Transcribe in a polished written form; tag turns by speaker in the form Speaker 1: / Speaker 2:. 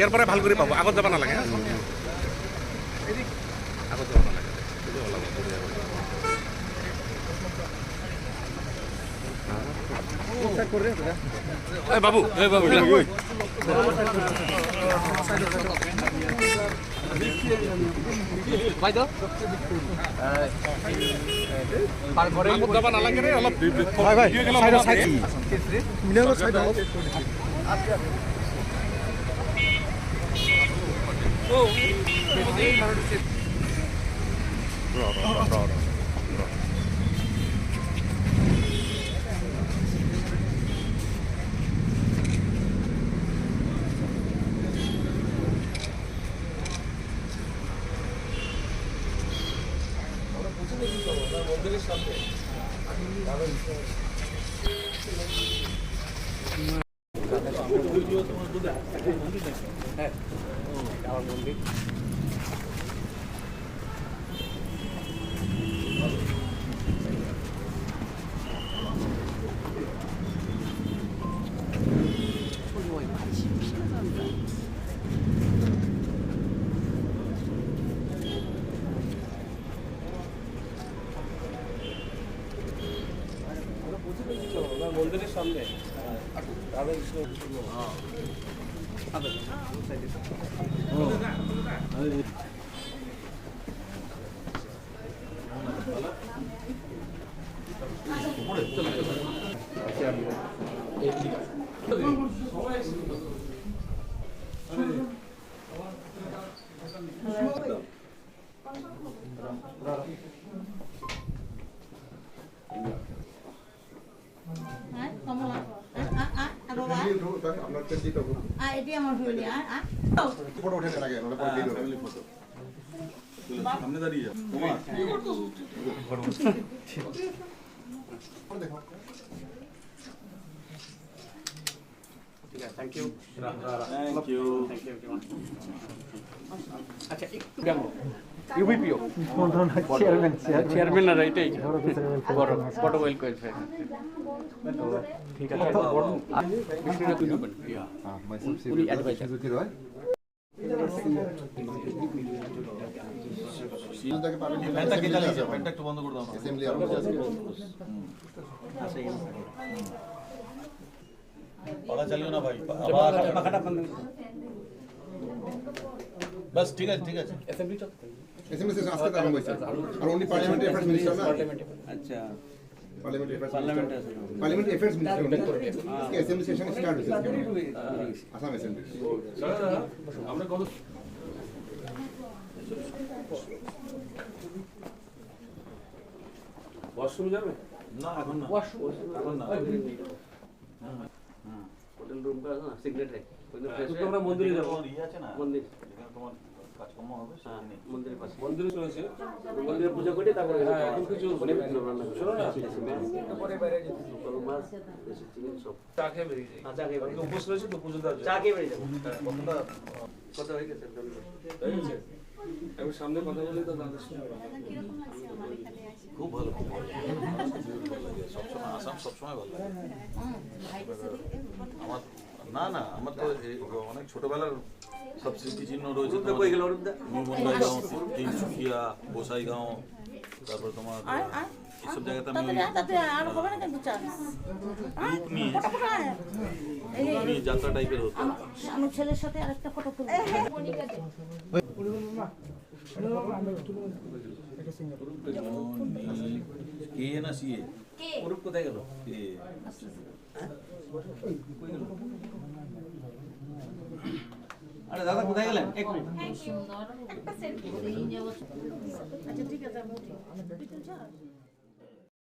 Speaker 1: ইয়াৰ পৰাই ভাল কৰি পাব, আগত যাব নালাগে। আগত যাব নালাগে। বাবু যাব নালাগে ৰে, অলপ মন্দিরের সামনে মন্দিরের সামনে Thank you. আচ্ছা একটু কেন ইউবিপিও চেয়ারম্যান আর এটাই বড় প্রটোকল করেছে ঠিক আছে বিষয়টা তুই দিবেন উনি অ্যাডভাইজার
Speaker 2: সিলটাকে পাবেন ফ্যানটাকে জ্বালিয়ে দাও, ফ্যানটা একটু বন্ধ করে দাও। অ্যাসেম্বলি আর পাখা চালিও না ভাই, পাখাটা বন্ধ। বাস ঠিক আছে ঠিক আছে। অ্যাসেম্বলি সেশন আজকে আরম্ভ হয়েছে আর উনি পার্লামেন্টারি অ্যাফেয়ার্স মিনিস্টার না। আচ্ছা পার্লামেন্টারি অ্যাফেয়ার্স মিনিস্টার আজকে অ্যাসেম্বলি সেশন স্টার্ট হয়েছে আসাম অ্যাসেম্বলি। আমরা কত ওয়াশরুম যাবে না এখন না ওয়াশরুম এখন না হোটেল রুম কা না সিগারেট রে ওই আমরা মন্দিরে যাব ইয়ে আছে না মন্দির এখানে তোমার কাজকর্ম হবে সেখানে মন্দিরের পাশে মন্দিরে চলেছে মন্দিরে পূজা করে তারপরে হ্যাঁ এখন কিছু রান্না শুনো না পরে বাইরে যেতে চলো মাছ দেশি চিকেন সব চা খেয়ে বেরিয়ে যাই চা খেয়ে বেরিয়ে উপোস রয়েছে তো পূজা দাও চা খেয়ে বেরিয়ে যাব কতটা কথা হয়ে গেছে তাই আছে আমি সামনে কথা বলি তো দাদা শুনে খুব ভালো খুব ভালো সবসময় আসাম সবসময় ভালো লাগে আমার না না আমার তো অনেক ছোটবেলার সব স্মৃতিচিহ্ন রয়েছে নিউমন্দাইগাঁও তিনসুকিয়া গোসাইগাঁও তারপর তোমার এইসব জায়গাতে আমি গ্রুপ নিয়ে যাত্রা টাইপের হতো।
Speaker 3: আমি ছেলের সাথে আরেকটা ফটো তুলব
Speaker 2: কে না সিএ গ্রুপ কোথায় গেল কে আরে দাদা কোথায় গেলেন এক মিনিট
Speaker 3: একটা সেলফি আচ্ছা ঠিক আছে